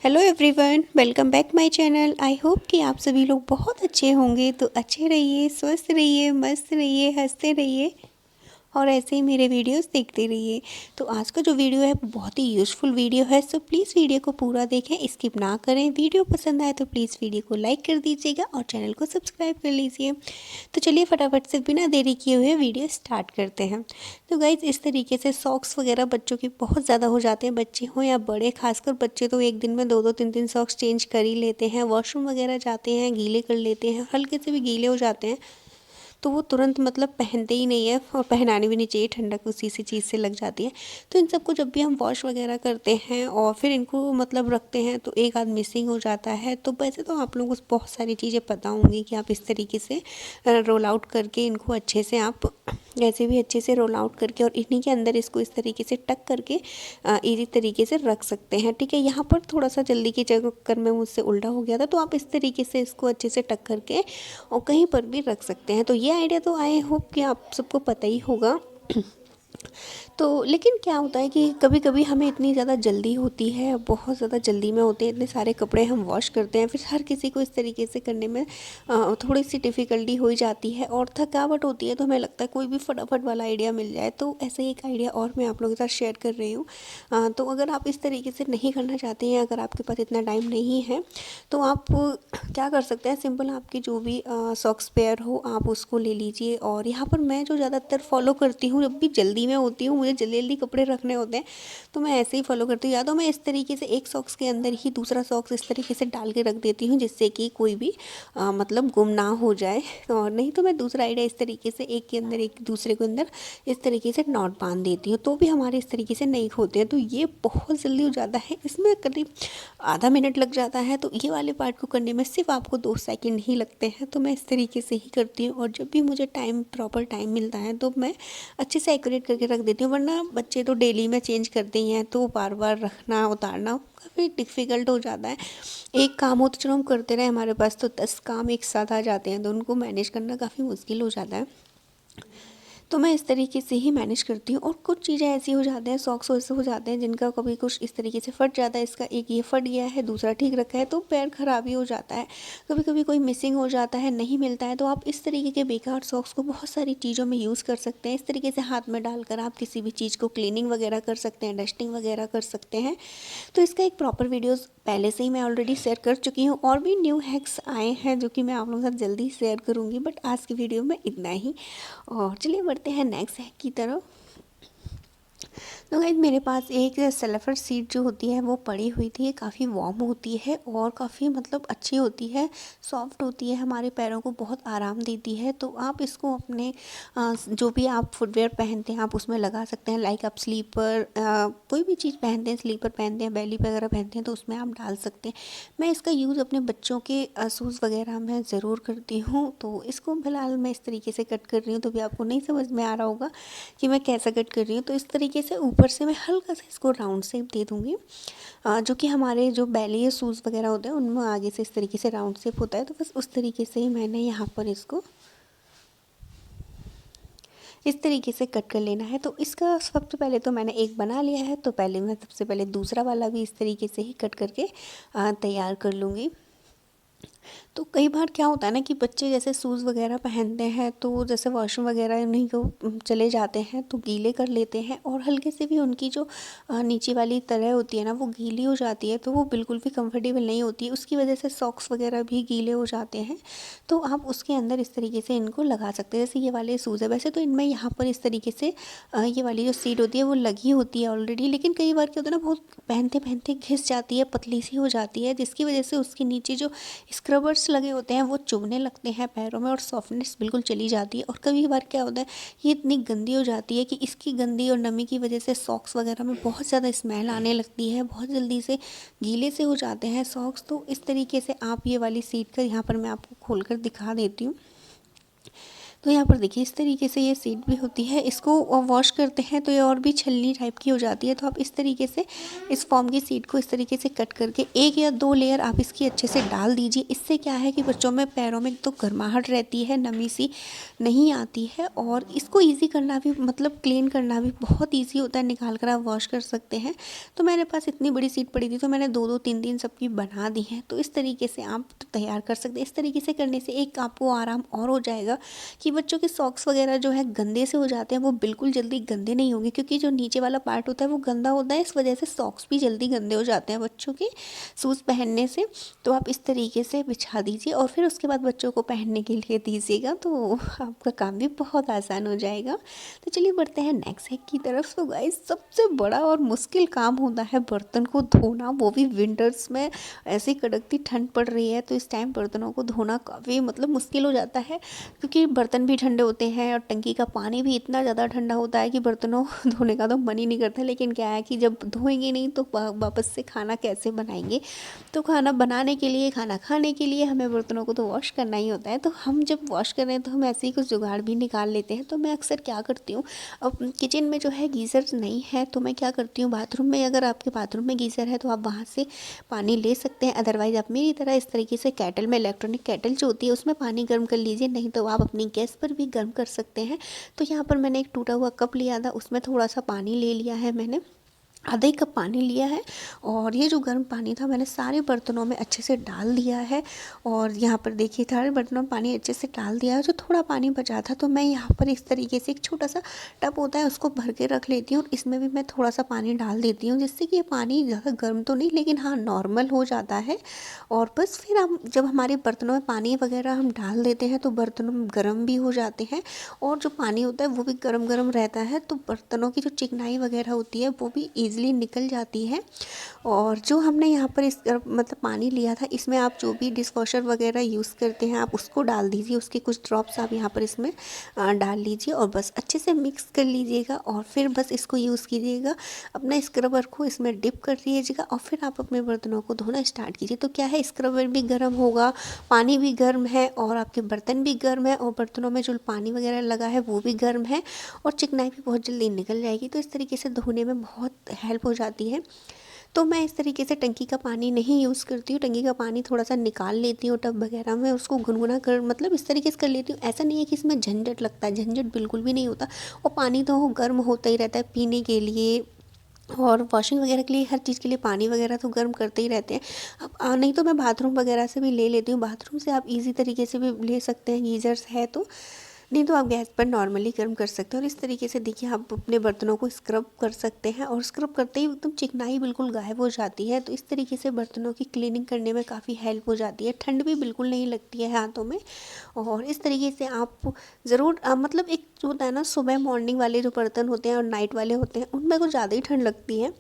Hello everyone, welcome back my channel. I hope कि आप सभी लोग बहुत अच्छे होंगे। तो अच्छे रहिए, स्वस्थ रहिए, मस्त रहिए, हंसते रहिए और ऐसे ही मेरे वीडियोस देखते रहिए। तो आज का जो वीडियो है वो बहुत ही यूज़फुल वीडियो है, सो प्लीज़ वीडियो को पूरा देखें, स्किप ना करें। वीडियो पसंद आए तो प्लीज़ वीडियो को लाइक कर दीजिएगा और चैनल को सब्सक्राइब कर लीजिए। तो चलिए फटाफट से बिना देरी किए हुए वीडियो स्टार्ट करते हैं। तो गाइज़, इस तरीके से सॉक्स वगैरह बच्चों के बहुत ज़्यादा हो जाते हैं, बच्चे हों या बड़े। खासकर बच्चे तो एक दिन में 2-2 3-3 सॉक्स चेंज कर ही लेते हैं। वॉशरूम वगैरह जाते हैं, गीले कर लेते हैं, हल्के से भी गीले हो जाते हैं तो वो तुरंत मतलब पहनते ही नहीं है और पहनानी भी नहीं चाहिए, ठंडक उसी से चीज़ से लग जाती है। तो इन सबको जब भी हम वॉश वगैरह करते हैं और फिर इनको मतलब रखते हैं तो एक आध मिसिंग हो जाता है। तो वैसे तो आप लोगों को बहुत सारी चीज़ें पता होंगी कि आप इस तरीके से रोल आउट करके इनको अच्छे से आप ऐसे भी अच्छे से रोल आउट करके और इन्हीं के अंदर इसको इस तरीके से टक करके इजी तरीके से रख सकते हैं। ठीक है, यहाँ पर थोड़ा सा जल्दी के चक्कर में मुझसे उल्टा हो गया था, तो आप इस तरीके से इसको अच्छे से टक करके और कहीं पर भी रख सकते हैं। तो ये आइडिया तो आई होप कि आप सबको पता ही होगा। तो लेकिन क्या होता है कि कभी कभी हमें इतनी ज़्यादा जल्दी होती है, बहुत ज़्यादा जल्दी में होते हैं, इतने सारे कपड़े हम वॉश करते हैं, फिर हर किसी को इस तरीके से करने में थोड़ी सी डिफ़िकल्टी हो जाती है और थकावट होती है। तो हमें लगता है कोई भी फटाफट वाला आइडिया मिल जाए। तो ऐसे ही एक आइडिया और मैं आप लोगों के साथ शेयर कर रही हूँ। तो अगर आप इस तरीके से नहीं करना चाहते हैं, अगर आपके पास इतना टाइम नहीं है, तो आप क्या कर सकते हैं, सिंपल आपकी जो भी सॉक्स पेयर हो आप उसको ले लीजिए। और यहाँ पर मैं जो ज़्यादातर फॉलो करती हूँ, जब भी जल्दी में होती हूँ, मुझे जल्दी जल्दी कपड़े रखने होते हैं, तो मैं ऐसे ही फॉलो करती हूँ। या तो मैं इस तरीके से एक सॉक्स के अंदर ही दूसरा सॉक्स इस तरीके से डाल के रख देती हूँ, जिससे कि कोई भी मतलब गुम ना हो जाए। और नहीं तो मैं दूसरा आइडिया इस तरीके से एक के अंदर एक दूसरे के अंदर इस तरीके से नॉट बांध देती हूँ, तो भी हमारे इस तरीके से नहीं होते हैं। तो ये बहुत जल्दी हो जाता है, इसमें करीब आधा मिनट लग जाता है। तो ये वाले पार्ट को करने में सिर्फ आपको 2 सेकंड ही लगते हैं। तो मैं इस तरीके से ही करती हूँ और जब भी मुझे प्रॉपर टाइम मिलता है तो मैं अच्छे से एक्यूरेट करके रख देती हूँ। वरना बच्चे तो डेली में चेंज करते ही हैं, तो बार बार रखना उतारना काफ़ी डिफ़िकल्ट हो जाता है। एक काम हो तो चलो हम करते रहे, हमारे पास तो 10 काम एक साथ आ जाते हैं, तो उनको मैनेज करना काफ़ी मुश्किल हो जाता है। तो मैं इस तरीके से ही मैनेज करती हूँ। और कुछ चीज़ें ऐसी हो जाते हैं, सॉक्स ऐसे हो जाते हैं जिनका कभी कुछ इस तरीके से फट जाता है। इसका एक ये फट गया है, दूसरा ठीक रखा है, तो पैर खराब ही हो जाता है। कभी कभी कोई मिसिंग हो जाता है, नहीं मिलता है, तो आप इस तरीके के बेकार सॉक्स को बहुत सारी चीज़ों में यूज़ कर सकते हैं। इस तरीके से हाथ में डालकर आप किसी भी चीज़ को क्लीनिंग वगैरह कर सकते हैं, डस्टिंग वगैरह कर सकते हैं। तो इसका एक प्रॉपर वीडियोस पहले से ही मैं ऑलरेडी शेयर कर चुकी हूँ और भी न्यू हैक्स आए हैं जो कि मैं आप लोगों के साथ जल्दी शेयर करूँगी, बट आज की वीडियो में इतना ही। और चलिए बढ़ते हैं नेक्स्ट हैक की तरफ। तो गाइस, मेरे पास एक सल्फर सीड जो होती है वो पड़ी हुई थी। ये काफ़ी वार्म होती है और काफ़ी मतलब अच्छी होती है, सॉफ्ट होती है, हमारे पैरों को बहुत आराम देती है। तो आप इसको अपने जो भी आप फुटवेयर पहनते हैं आप उसमें लगा सकते हैं। लाइक आप स्लीपर कोई भी चीज़ पहनते हैं, स्लीपर पहनते हैं, बैली वगैरह पहनते हैं, तो उसमें आप डाल सकते हैं। मैं इसका यूज़ अपने बच्चों के शूज़ वगैरह में ज़रूर करती हूँ। तो इसको फिलहाल मैं इस तरीके से कट कर रही हूँ, तो भी आपको नहीं समझ में आ रहा होगा कि मैं कैसा कट कर रही हूँ। तो इस तरीके से ऊपर से मैं हल्का सा इसको राउंड शेप दे दूँगी, जो कि हमारे जो बैली शूज़ वगैरह होते हैं उनमें आगे से इस तरीके से राउंड शेप होता है। तो बस उस तरीके से ही मैंने यहाँ पर इसको इस तरीके से कट कर लेना है। तो इसका सबसे पहले तो मैंने एक बना लिया है, तो पहले मैं सबसे पहले दूसरा वाला भी इस तरीके से ही कट करके तैयार कर लूँगी। तो कई बार क्या होता है ना कि बच्चे जैसे शूज़ वगैरह पहनते हैं, तो जैसे वॉशरूम वगैरह उन्हीं को चले जाते हैं तो गीले कर लेते हैं और हल्के से भी उनकी जो नीचे वाली तलह होती है ना वो गीली हो जाती है, तो वो बिल्कुल भी कंफर्टेबल नहीं होती है। उसकी वजह से सॉक्स वगैरह भी गीले हो जाते हैं। तो आप उसके अंदर इस तरीके से इनको लगा सकते हैं। जैसे ये वाले शूज़ है, वैसे तो इनमें यहाँ पर इस तरीके से ये वाली जो सीट होती है वो लगी होती है ऑलरेडी, लेकिन कई बार क्या होता है ना, बहुत पहनते पहनते घिस जाती है, पतली सी हो जाती है, जिसकी वजह से उसके नीचे जो स्क्रबर्स लगे होते हैं वो चुभने लगते हैं पैरों में और सॉफ्टनेस बिल्कुल चली जाती है। और कभी बार क्या होता है, ये इतनी गंदी हो जाती है कि इसकी गंदी और नमी की वजह से सॉक्स वगैरह में बहुत ज़्यादा स्मेल आने लगती है, बहुत जल्दी से गीले से हो जाते हैं सॉक्स। तो इस तरीके से आप ये वाली सीट का यहाँ पर मैं आपको खोल कर दिखा देती हूँ। तो यहाँ पर देखिए इस तरीके से ये सीट भी होती है, इसको वॉश करते हैं तो ये और भी छलनी टाइप की हो जाती है। तो आप इस तरीके से इस फॉर्म की सीट को इस तरीके से कट करके 1 या 2 लेयर आप इसकी अच्छे से डाल दीजिए। इससे क्या है कि बच्चों में पैरों में तो गर्माहट रहती है, नमी सी नहीं आती है, और इसको ईज़ी करना भी मतलब क्लीन करना भी बहुत ईज़ी होता है, निकाल कर आप वॉश कर सकते हैं। तो मेरे पास इतनी बड़ी सीट पड़ी थी तो मैंने 2-2 3-3 सबकी बना दी हैं। तो इस तरीके से आप तैयार कर सकते हैं। इस तरीके से करने से एक आपको आराम और हो जाएगा कि बच्चों के सॉक्स वगैरह जो है गंदे से हो जाते हैं वो बिल्कुल जल्दी गंदे नहीं होंगे, क्योंकि जो नीचे वाला पार्ट होता है वो गंदा होता है, इस वजह से सॉक्स भी जल्दी गंदे हो जाते हैं बच्चों के शूज़ पहनने से। तो आप इस तरीके से बिछा दीजिए और फिर उसके बाद बच्चों को पहनने के लिए दीजिएगा, तो आपका काम भी बहुत आसान हो जाएगा। तो चलिए बढ़ते हैं नेक्स्ट हैक की तरफ। तो गाइस सबसे बड़ा और मुश्किल काम होता है बर्तन को धोना, वो भी विंटर्स में। ऐसी कड़कती ठंड पड़ रही है तो इस टाइम बर्तनों को धोना काफ़ी मतलब मुश्किल हो जाता है, क्योंकि बर्तन भी ठंडे होते हैं और टंकी का पानी भी इतना ज़्यादा ठंडा होता है कि बर्तनों धोने का तो मन ही नहीं करता। लेकिन क्या है कि जब धोएंगे नहीं तो वापस से खाना कैसे बनाएंगे। तो खाना बनाने के लिए, खाना खाने के लिए हमें बर्तनों को तो वॉश करना ही होता है। तो हम जब वॉश कर रहे हैं तो हम ऐसे ही कुछ जुगाड़ भी निकाल लेते हैं। तो मैं अक्सर क्या करती हूँ, अब किचन में जो है गीज़र नहीं है तो मैं क्या करती हूँ, बाथरूम में, अगर आपके बाथरूम में गीज़र है तो आप वहाँ से पानी ले सकते हैं। अदरवाइज़ आप मेरी तरह इस तरीके से केटल में, इलेक्ट्रॉनिक केटल जो होती है उसमें पानी गर्म कर लीजिए, नहीं तो आप अपनी गैस पर भी गर्म कर सकते हैं। तो यहाँ पर मैंने एक टूटा हुआ कप लिया था, उसमें थोड़ा सा पानी ले लिया है, मैंने आधा ही कप पानी लिया है, और ये जो गर्म पानी था मैंने सारे बर्तनों में अच्छे से डाल दिया है। और यहाँ पर देखिए सारे बर्तनों में पानी अच्छे से डाल दिया है। जो थोड़ा पानी बचा था तो मैं यहाँ पर इस तरीके से एक छोटा सा टब होता है उसको भर के रख लेती हूँ, और इसमें भी मैं थोड़ा सा पानी डाल देती हूँ, जिससे कि ये पानी ज़्यादा गर्म तो नहीं लेकिन हाँ नॉर्मल हो जाता है। और बस फिर हम जब हमारे बर्तनों में पानी वगैरह हम डाल देते हैं तो बर्तनों में गर्म भी हो जाते हैं, और जो पानी होता है वो भी गर्म गर्म रहता है, तो बर्तनों की जो चिकनाई वगैरह होती है वो भी ईज़िली निकल जाती है। और जो हमने यहाँ पर इस मतलब पानी लिया था, इसमें आप जो भी डिश वॉशर वगैरह यूज़ करते हैं आप उसको डाल दीजिए, उसके कुछ ड्रॉप्स आप यहाँ पर इसमें डाल लीजिए और बस अच्छे से मिक्स कर लीजिएगा, और फिर बस इसको यूज़ कीजिएगा। अपना स्क्रबर को इसमें डिप कर लीजिएगा और फिर आप अपने बर्तनों को धोना स्टार्ट कीजिए। तो क्या है, स्क्रबर भी गर्म होगा, पानी भी गर्म है, और आपके बर्तन भी गर्म है, और बर्तनों में जो पानी वगैरह लगा है वो भी गर्म है, और चिकनाई भी बहुत जल्दी निकल जाएगी। तो इस तरीके से धोने में बहुत हेल्प हो जाती है। तो मैं इस तरीके से टंकी का पानी नहीं यूज़ करती हूँ, टंकी का पानी थोड़ा सा निकाल लेती हूँ टब वगैरह में, उसको गुनगुना कर मतलब इस तरीके से कर लेती हूँ। ऐसा नहीं है कि इसमें झंझट लगता है, झंझट बिल्कुल भी नहीं होता, और पानी तो गर्म होता ही रहता है पीने के लिए और वॉशिंग वगैरह के लिए, हर चीज़ के लिए पानी वगैरह तो गर्म करते ही रहते हैं। अब नहीं तो मैं बाथरूम वगैरह से भी ले लेती हूँ, बाथरूम से आप इजी तरीके से भी ले सकते हैं, गीज़र्स है तो, नहीं तो आप गैस पर नॉर्मली गर्म कर सकते हो। और इस तरीके से देखिए आप अपने बर्तनों को स्क्रब कर सकते हैं, और स्क्रब करते ही एकदम चिकनाई बिल्कुल गायब हो जाती है। तो इस तरीके से बर्तनों की क्लीनिंग करने में काफ़ी हेल्प हो जाती है, ठंड भी बिल्कुल नहीं लगती है हाथों में। और इस तरीके से आप ज़रूर मतलब एक जो होता है ना, सुबह मॉर्निंग वाले जो बर्तन होते हैं और नाइट वाले होते हैं उनमें कुछ ज़्यादा ही ठंड लगती है,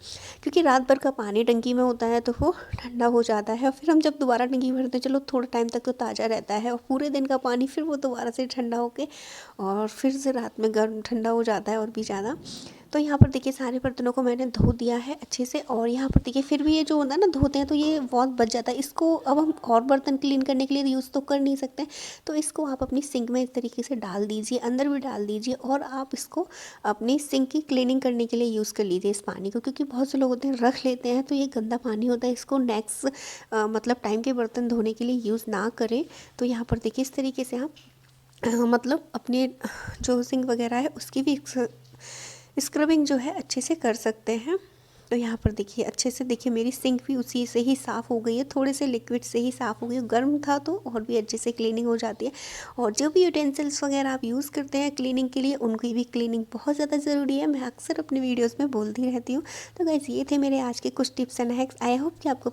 क्योंकि रात भर का पानी टंकी में होता है तो वो ठंडा हो जाता है, और फिर हम जब दोबारा टंकी भरते हैं चलो थोड़ा टाइम तक तो ताज़ा रहता है, और पूरे दिन का पानी फिर वो दोबारा से ठंडा होके और फिर से रात में गर्म ठंडा हो जाता है और भी ज़्यादा। तो यहाँ पर देखिए सारे बर्तनों को मैंने धो दिया है अच्छे से, और यहाँ पर देखिए फिर भी ये जो होता है ना धोते हैं तो ये बहुत बच जाता है, इसको अब हम और बर्तन क्लीन करने के लिए यूज़ तो कर नहीं सकते। तो इसको आप अपनी सिंक में इस तरीके से डाल दीजिए, अंदर भी डाल दीजिए, और आप इसको अपनी सिंक की क्लीनिंग करने के लिए यूज़ कर लीजिए इस पानी को, क्योंकि बहुत से लोग होते हैं रख लेते हैं तो ये गंदा पानी होता है, इसको नेक्स्ट मतलब टाइम के बर्तन धोने के लिए यूज़ ना करें। तो यहाँ पर देखिए इस तरीके से आप मतलब अपने जो सिंक वगैरह है उसकी भी स्क्रबिंग जो है अच्छे से कर सकते हैं। तो यहाँ पर देखिए अच्छे से देखिए मेरी सिंक भी उसी से ही साफ़ हो गई है, थोड़े से लिक्विड से ही साफ़ हो गई है, गर्म था तो और भी अच्छे से क्लीनिंग हो जाती है। और जो भी यूटेंसिल्स वगैरह आप यूज़ करते हैं क्लीनिंग के लिए, उनकी भी क्लीनिंग बहुत ज़्यादा ज़रूरी है, मैं अक्सर अपने वीडियोज़ में बोलती रहती हूँ। तो गाइस ये थे मेरे आज के कुछ tips and hacks. I hope कि आपको